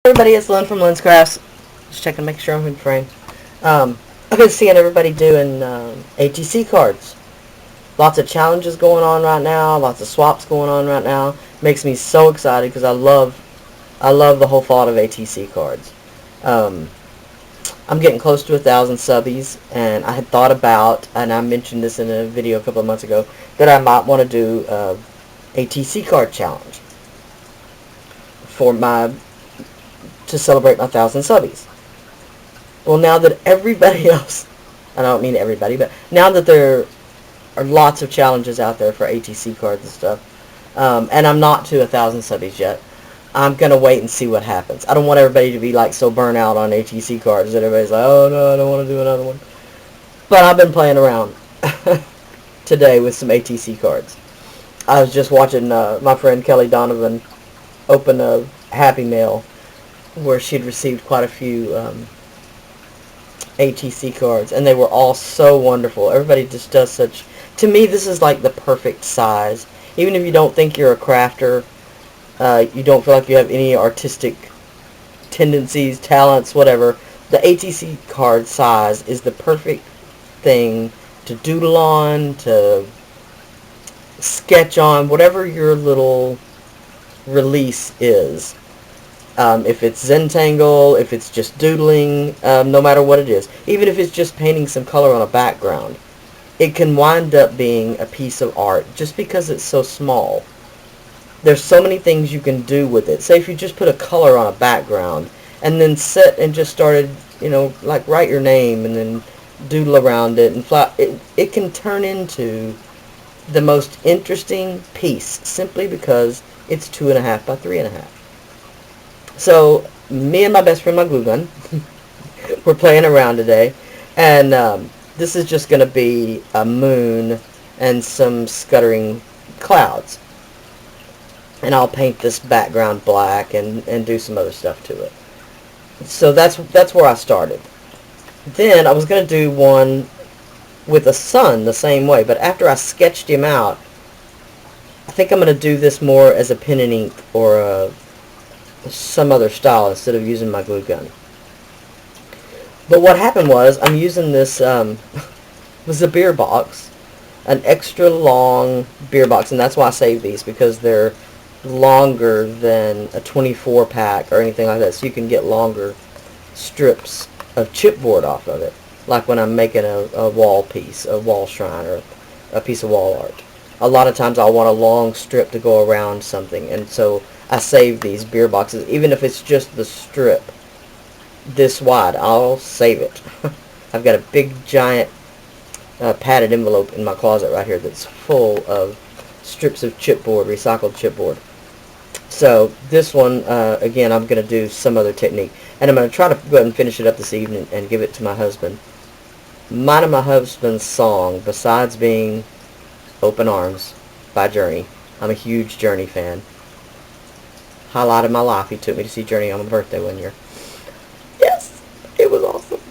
Everybody, it's Lyn from Lyn's Crafts. Just checking to make sure I'm in frame. I've been seeing everybody doing ATC cards. Lots of challenges going on right now. Lots of swaps going on right now. Makes me so excited because I love the whole thought of ATC cards. Um, I'm getting close to 1,000 subbies, and I had thought about, and I mentioned this in a video a couple of months ago, that I might want to do ATC card challenge for to celebrate my 1,000 subbies. Well, now that everybody else, I don't mean everybody, but now that there are lots of challenges out there for ATC cards and stuff, and I'm not to 1,000 subbies yet, I'm going to wait and see what happens. I don't want everybody to be like so burnt out on ATC cards that everybody's like, oh no, I don't want to do another one. But I've been playing around today with some ATC cards. I was just watching my friend Kelly Donovan open a Happy Mail where she'd received quite a few ATC cards, and they were all so wonderful. Everybody just does such... To me, this is like the perfect size. Even if you don't think you're a crafter, you don't feel like you have any artistic tendencies, talents, whatever, the ATC card size is the perfect thing to doodle on, to sketch on, whatever your little release is. If it's Zentangle, if it's just doodling, no matter what it is. Even if it's just painting some color on a background, it can wind up being a piece of art just because it's so small. There's so many things you can do with it. Say if you just put a color on a background and then sit and just started, like write your name and then doodle around it and fly, it can turn into the most interesting piece simply because it's 2.5 by 3.5. So, me and my best friend, my glue gun, we're playing around today, and this is just going to be a moon and some scuttering clouds. And I'll paint this background black and do some other stuff to it. So that's where I started. Then I was going to do one with a sun the same way, but after I sketched him out, I think I'm going to do this more as a pen and ink or some other style instead of using my glue gun. But what happened was I'm using this was a beer box, an extra long beer box, and that's why I saved these, because they're longer than a 24 pack or anything like that, so you can get longer strips of chipboard off of it, like when I'm making a wall piece, a wall shrine, or a piece of wall art. A lot of times I'll want a long strip to go around something, and so I save these beer boxes. Even if it's just the strip this wide, I'll save it. I've got a big giant padded envelope in my closet right here that's full of strips of chipboard, recycled chipboard. So this one, again, I'm going to do some other technique, and I'm going to try to go ahead and finish it up this evening and give it to my husband. Mine and my husband's song, besides being Open Arms by Journey, I'm a huge Journey fan. Highlight of my life, he took me to see Journey on my birthday one year. Yes, it was awesome.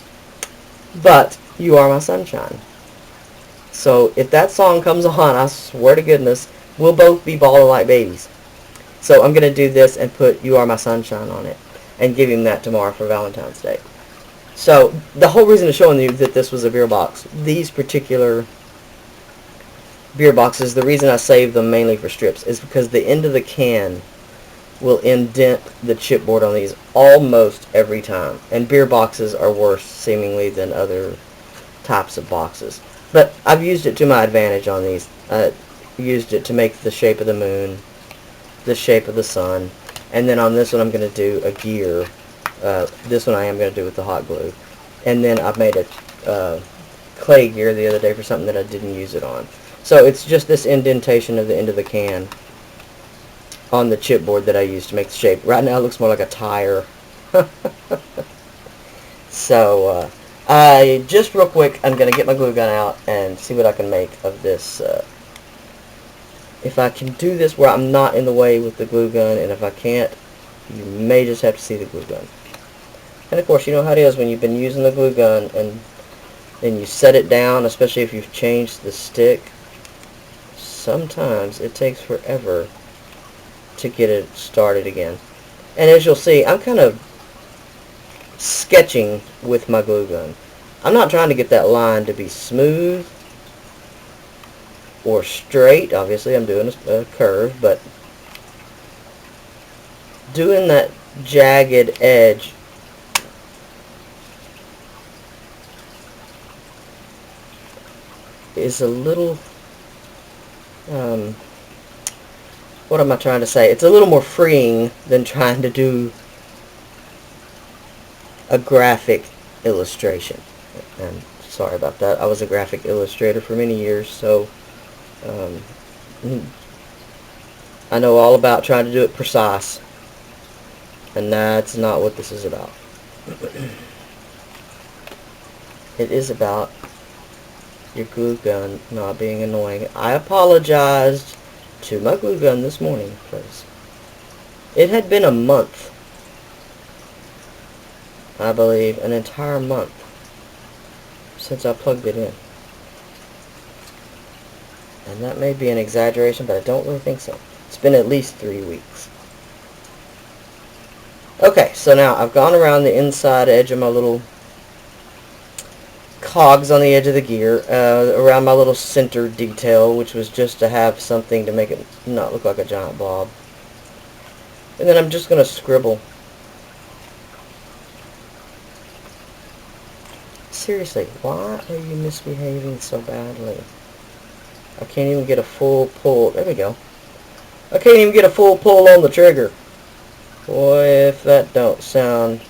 But You Are My Sunshine. So if that song comes on, I swear to goodness, we'll both be bawling like babies. So I'm going to do this and put You Are My Sunshine on it and give him that tomorrow for Valentine's Day. So the whole reason of showing you that this was a beer box, these particular beer boxes, the reason I saved them mainly for strips is because the end of the can will indent the chipboard on these almost every time. And beer boxes are worse, seemingly, than other types of boxes. But I've used it to my advantage on these. I used it to make the shape of the moon, the shape of the sun, and then on this one I'm going to do a gear. This one I am going to do with the hot glue. And then I've made a clay gear the other day for something that I didn't use it on. So it's just this indentation of the end of the can on the chipboard that I used to make the shape. Right now it looks more like a tire. So, just real quick, I'm going to get my glue gun out and see what I can make of this. If I can do this where I'm not in the way with the glue gun, and if I can't, you may just have to see the glue gun. And of course, you know how it is when you've been using the glue gun and then you set it down, especially if you've changed the stick. Sometimes it takes forever to get it started again. And as you'll see, I'm kind of sketching with my glue gun. I'm not trying to get that line to be smooth or straight. Obviously, I'm doing a curve, but doing that jagged edge is a little, what am I trying to say? It's a little more freeing than trying to do a graphic illustration. And sorry about that. I was a graphic illustrator for many years, so I know all about trying to do it precise, and that's not what this is about. It is about your glue gun not being annoying. I apologized to my glue gun this morning because it had been a month, I believe, an entire month since I plugged it in. And that may be an exaggeration, but I don't really think so. It's been at least 3 weeks. Okay, so now I've gone around the inside edge of my little cogs on the edge of the gear, around my little center detail, which was just to have something to make it not look like a giant blob. And then I'm just going to scribble. Seriously, why are you misbehaving so badly? I can't even get a full pull. There we go. I can't even get a full pull on the trigger. Boy, if that don't sound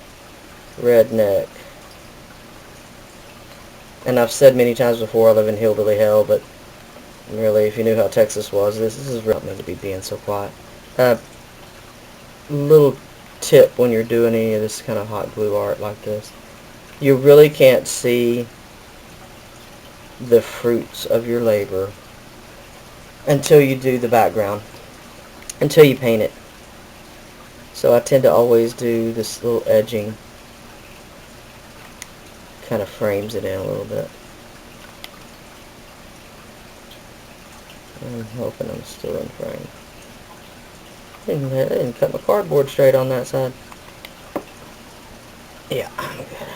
redneck. And I've said many times before, I live in hillbilly hell, but really, if you knew how Texas was, this is not meant to be being so quiet. Little tip when you're doing any of this kind of hot glue art like this. You really can't see the fruits of your labor until you do the background, until you paint it. So I tend to always do this little edging. Kind of frames it in a little bit. I'm hoping I'm still in frame. I didn't cut my cardboard straight on that side. Yeah, I'm good.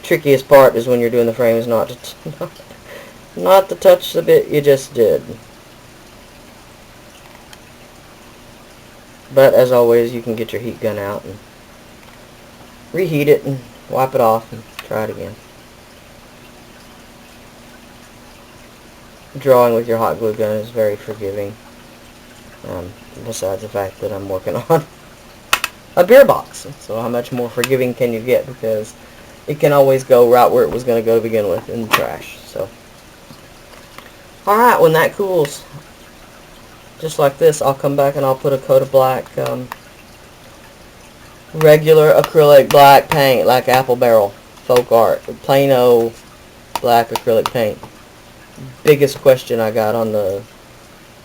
Trickiest part is when you're doing the frame is not to touch the bit you just did. But as always, you can get your heat gun out and reheat it and wipe it off and try it again. Drawing with your hot glue gun is very forgiving. Besides the fact that I'm working on a beer box. So how much more forgiving can you get? Because it can always go right where it was going to go to begin with, in the trash. So, alright, when that cools, just like this, I'll come back and I'll put a coat of black, regular acrylic black paint, like Apple Barrel Folk Art, plain old black acrylic paint. Biggest question I got on the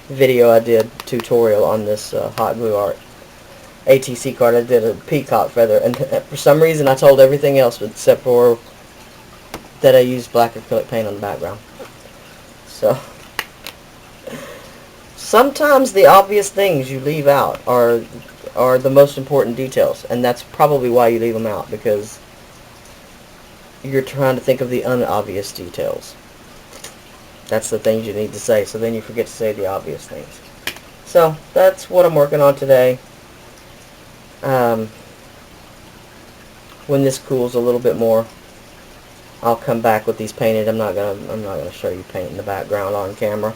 video I did tutorial on this hot glue art ATC card. I did a peacock feather, and for some reason I told everything else except for that I used black acrylic paint on the background. So sometimes the obvious things you leave out are the most important details, and that's probably why you leave them out, because you're trying to think of the unobvious details. That's the things you need to say, so then you forget to say the obvious things. So that's what I'm working on today. When this cools a little bit more, I'll come back with these painted. I'm not gonna show you painting the background on camera,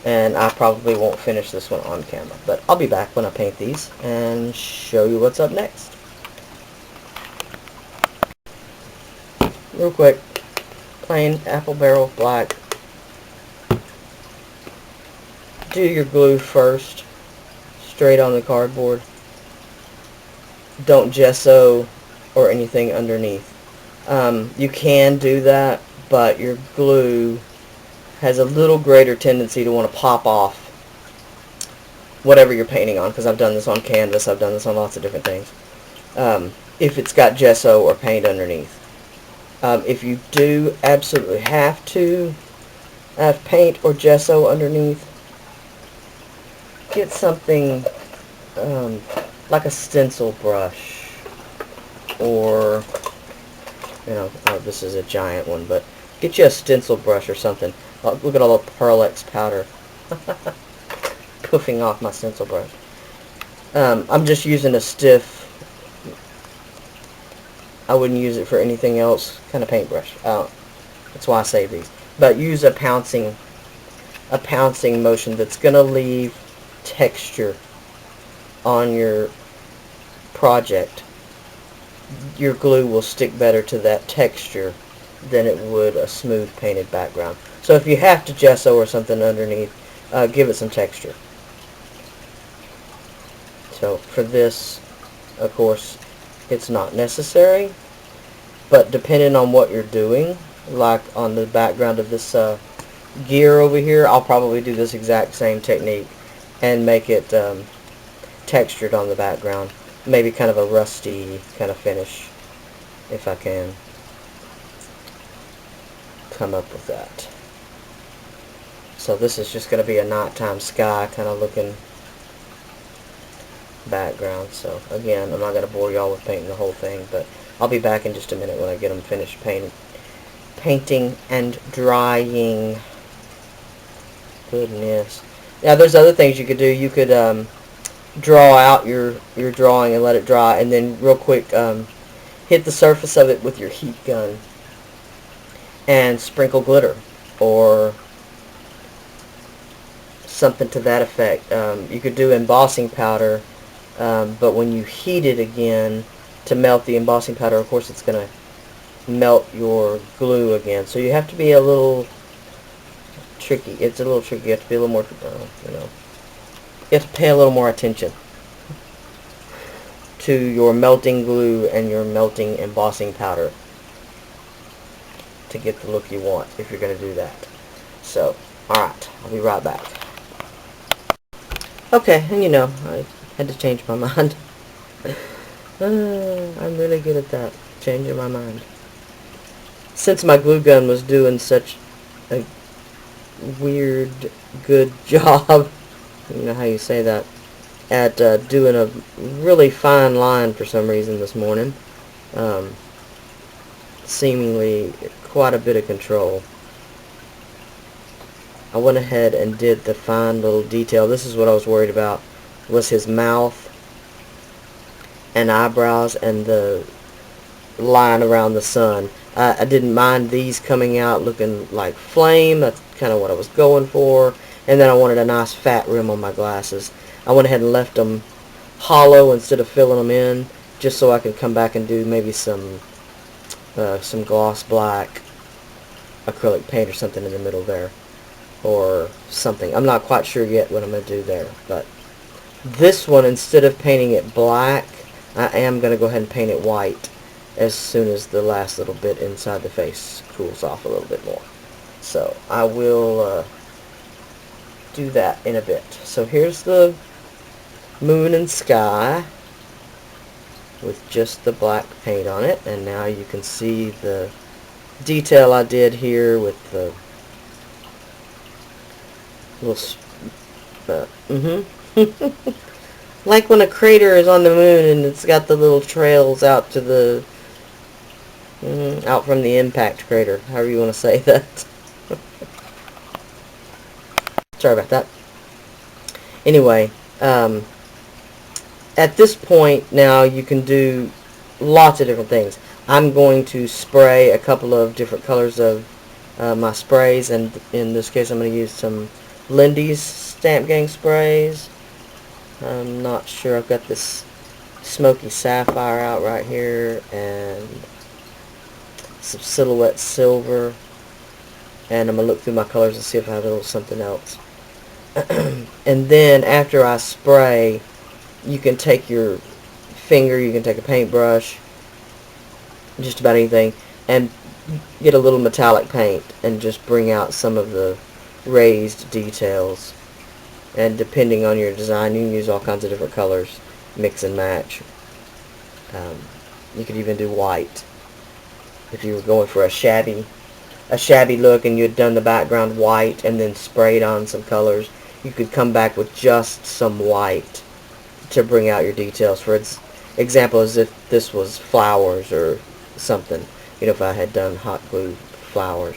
and I probably won't finish this one on camera, but I'll be back when I paint these and show you what's up next. Real quick, plain Apple Barrel black. Do your glue first, straight on the cardboard. Don't gesso or anything underneath. You can do that, but your glue has a little greater tendency to want to pop off whatever you're painting on, because I've done this on canvas, I've done this on lots of different things, if it's got gesso or paint underneath. If you do absolutely have to have paint or gesso underneath, get something like a stencil brush, or, you know, oh, this is a giant one, but get you a stencil brush or something. Oh, look at all the Pearl-X powder puffing off my stencil brush. I'm just using a stiff, I wouldn't use it for anything else, kind of paintbrush. That's why I save these. But use a pouncing motion that's going to leave texture on your project. Your glue will stick better to that texture than it would a smooth painted background. So if you have to gesso or something underneath, give it some texture. So for this, of course, it's not necessary, but depending on what you're doing, like on the background of this gear over here, I'll probably do this exact same technique and make it textured on the background. Maybe kind of a rusty kind of finish, if I can come up with that. So this is just going to be a nighttime sky kind of looking background. So again, I'm not going to bore y'all with painting the whole thing, but I'll be back in just a minute when I get them finished painting and drying. Goodness. Now there's other things you could do. You could draw out your drawing and let it dry, and then real quick hit the surface of it with your heat gun and sprinkle glitter or something to that effect. You could do embossing powder, but when you heat it again to melt the embossing powder, of course it's going to melt your glue again. So you have to be a little tricky. It's a little tricky. You have to be a little more, you know, you have to pay a little more attention to your melting glue and your melting embossing powder to get the look you want if you're going to do that. So, alright, I'll be right back. Okay, and you know, I had to change my mind. I'm really good at that, changing my mind. Since my glue gun was doing such a weird, good job, you know how you say that, at doing a really fine line for some reason this morning, seemingly quite a bit of control. I went ahead and did the fine little detail. This is what I was worried about, was his mouth and eyebrows and the line around the sun. I didn't mind these coming out looking like flame. That's kind of what I was going for. And then I wanted a nice fat rim on my glasses. I went ahead and left them hollow instead of filling them in, just so I could come back and do maybe some gloss black acrylic paint or something in the middle there, or something. I'm not quite sure yet what I'm going to do there, but this one, instead of painting it black, I am going to go ahead and paint it white as soon as the last little bit inside the face cools off a little bit more. So I will do that in a bit. So here's the moon and sky with just the black paint on it, and now you can see the detail I did here with the little like when a crater is on the moon and it's got the little trails out to the out from the impact crater, however you want to say that. Sorry about that. Anyway, at this point now you can do lots of different things. I'm going to spray a couple of different colors of my sprays, and in this case I'm going to use some Lindy's Stamp Gang sprays. I'm not sure. I've got this smoky sapphire out right here and some silhouette silver, and I'm going to look through my colors and see if I have a little something else. And then after I spray, you can take your finger, you can take a paintbrush, just about anything, and get a little metallic paint and just bring out some of the raised details. And depending on your design, you can use all kinds of different colors, mix and match. You could even do white if you were going for a shabby look and you had done the background white and then sprayed on some colors. You could come back with just some white to bring out your details. For example, as if this was flowers or something. You know, if I had done hot glue flowers.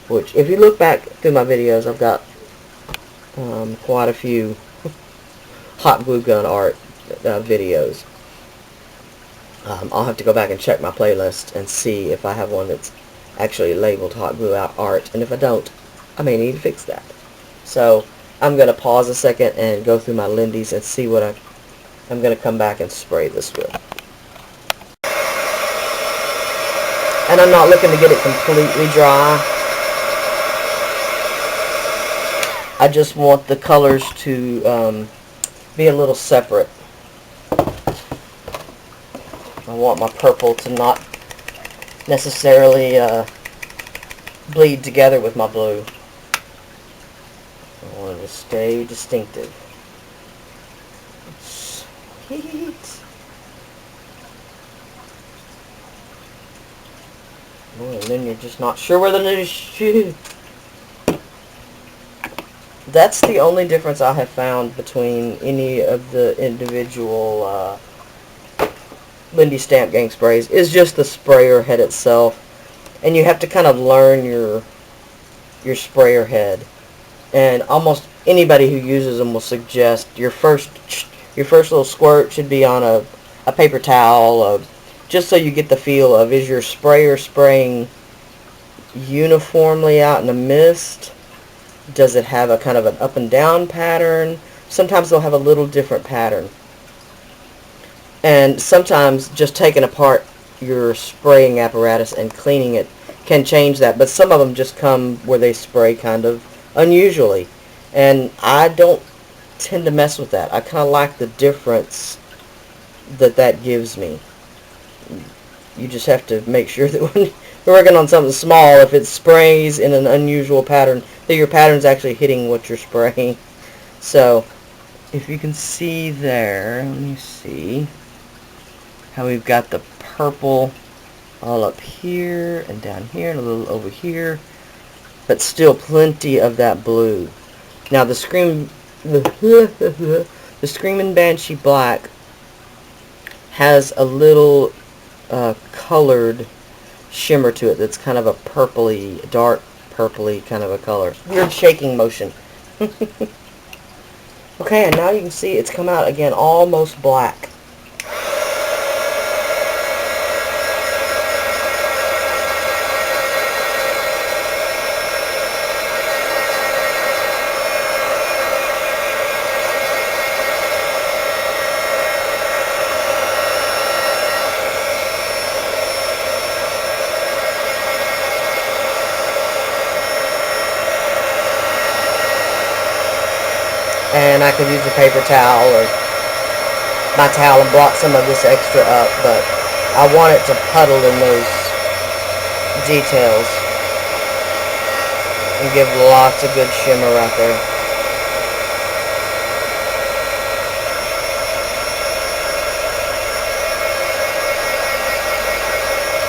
Which, if you look back through my videos, I've got quite a few hot glue gun art videos. I'll have to go back and check my playlist and see if I have one that's actually labeled hot glue art. And if I don't, I may need to fix that. So, I'm going to pause a second and go through my Lindy's and see what I'm going to come back and spray this with. And I'm not looking to get it completely dry. I just want the colors to be a little separate. I want my purple to not necessarily bleed together with my blue. I want it to stay distinctive. Sweet. Oh, and then you're just not sure where the new shoe. That's the only difference I have found between any of the individual Lindy Stamp Gang sprays is just the sprayer head itself. And you have to kind of learn your sprayer head. And almost anybody who uses them will suggest your first little squirt should be on a paper towel, just so you get the feel of, is your sprayer spraying uniformly out in the mist? Does it have a kind of an up and down pattern? Sometimes they'll have a little different pattern. And sometimes just taking apart your spraying apparatus and cleaning it can change that. But some of them just come where they spray kind of unusually. And I don't tend to mess with that. I kind of like the difference that gives me. You just have to make sure that when you're working on something small, if it sprays in an unusual pattern, that your pattern's actually hitting what you're spraying. So, if you can see there, let me see how we've got the purple all up here and down here and a little over here, but still plenty of that blue. Now the Screaming Banshee Black has a little colored shimmer to it that's kind of a purpley, dark purpley kind of a color. Weird shaking motion. Okay, and now you can see it's come out again almost black. And I could use a paper towel or my towel and brought some of this extra up, but I want it to puddle in those details and give lots of good shimmer right there.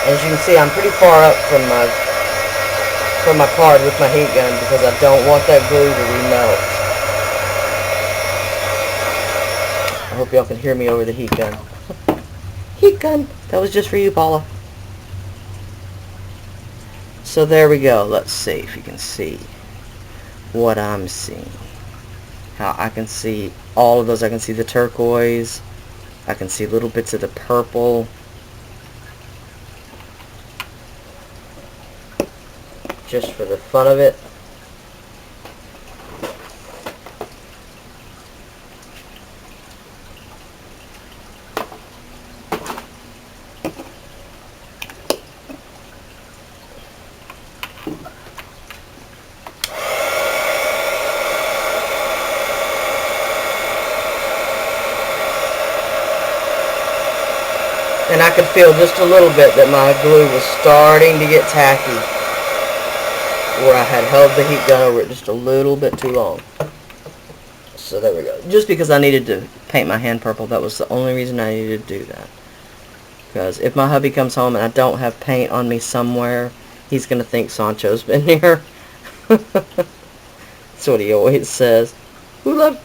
As you can see, I'm pretty far up from my card with my heat gun because I don't want that glue to remelt. I hope y'all can hear me over the heat gun. Heat gun! That was just for you, Paula. So there we go. Let's see if you can see what I'm seeing. How I can see all of those. I can see the turquoise. I can see little bits of the purple. Just for the fun of it. And I could feel just a little bit that my glue was starting to get tacky, where I had held the heat gun over it just a little bit too long. So there we go. Just because I needed to paint my hand purple, that was the only reason I needed to do that. Because if my hubby comes home and I don't have paint on me somewhere, he's going to think Sancho's been here. That's what he always says. Who loved...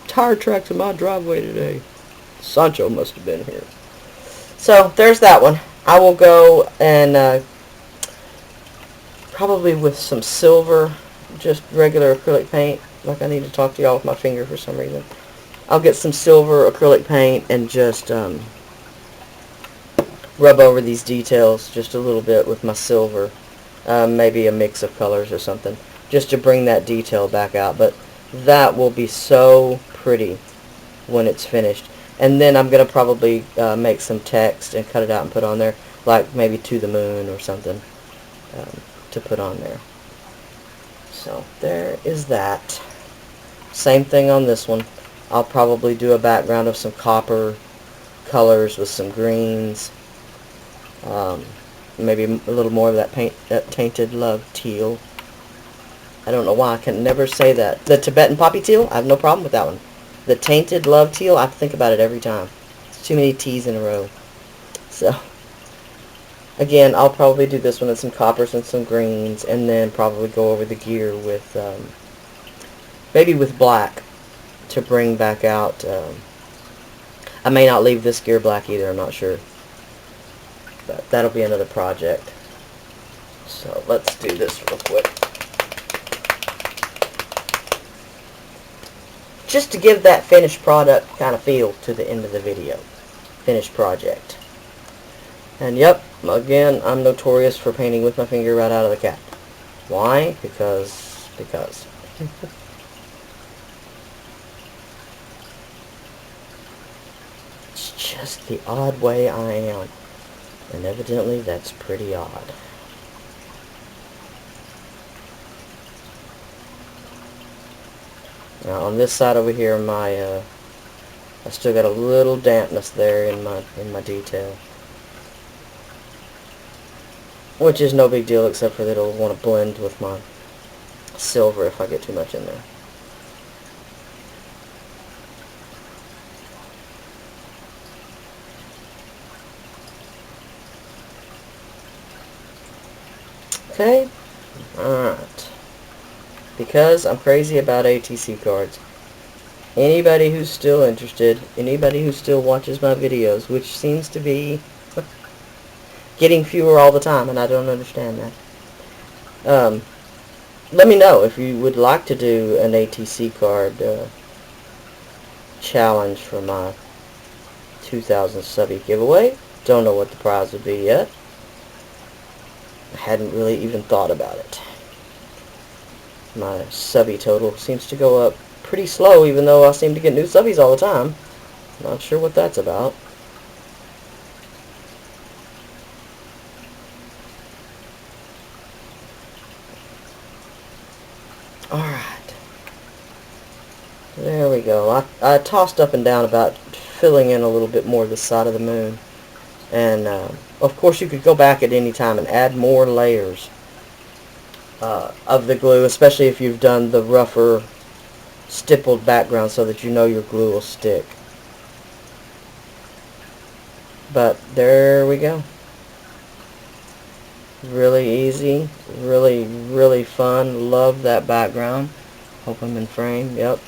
tire tracks in my driveway today. Sancho must have been here. So, there's that one. I will go and probably with some silver, just regular acrylic paint. Like I need to talk to y'all with my finger for some reason. I'll get some silver acrylic paint and just rub over these details just a little bit with my silver. Maybe a mix of colors or something, just to bring that detail back out. But that will be so pretty when it's finished. And then I'm going to probably make some text and cut it out and put on there, like maybe "to the moon" or something, to put on there. So there is that. Same thing on this one. I'll probably do a background of some copper colors with some greens. Maybe a little more of that tainted love teal. I don't know why I can never say that. The Tibetan poppy teal, I have no problem with that one. The tainted love teal, I think about it every time. It's too many T's in a row. So, again, I'll probably do this one with some coppers and some greens, and then probably go over the gear with, maybe with black to bring back out. I may not leave this gear black either, I'm not sure. But that'll be another project. So let's do this real quick. Just to give that finished product kind of feel to the end of the video. Finished project. And yep, again, I'm notorious for painting with my finger right out of the cap. Why? Because. It's just the odd way I am. And evidently that's pretty odd. Now on this side over here, I still got a little dampness there in my detail, which is no big deal, except for that it'll want to blend with my silver if I get too much in there. Okay, alright, because I'm crazy about ATC cards. Anybody who's still interested, anybody who still watches my videos, which seems to be getting fewer all the time, and I don't understand that. Let me know if you would like to do an ATC card challenge for my 2000 subby giveaway. Don't know what the prize would be yet. I hadn't really even thought about it. My subby total seems to go up pretty slow, even though I seem to get new subbies all the time. Not sure what that's about. Alright. There we go. I tossed up and down about filling in a little bit more this side of the moon. And, of course, you could go back at any time and add more layers of the glue, especially if you've done the rougher, stippled background so that you know your glue will stick. But there we go. Really easy, really, really fun. Love that background. Hope I'm in frame. Yep.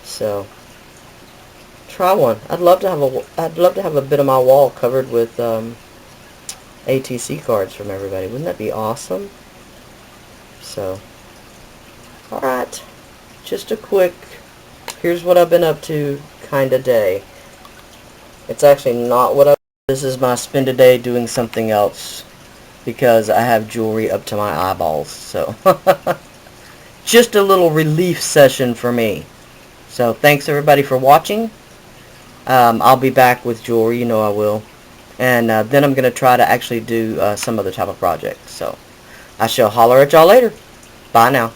So try one. I'd love to have a bit of my wall covered with ATC cards from everybody. Wouldn't that be awesome? So, alright. Just a quick, here's what I've been up to kind of day. It's actually not what this is my spend a day doing something else, because I have jewelry up to my eyeballs. So, just a little relief session for me. So, thanks everybody for watching. I'll be back with jewelry, you know I will. And then I'm going to try to actually do some other type of project. So, I shall holler at y'all later. Bye now.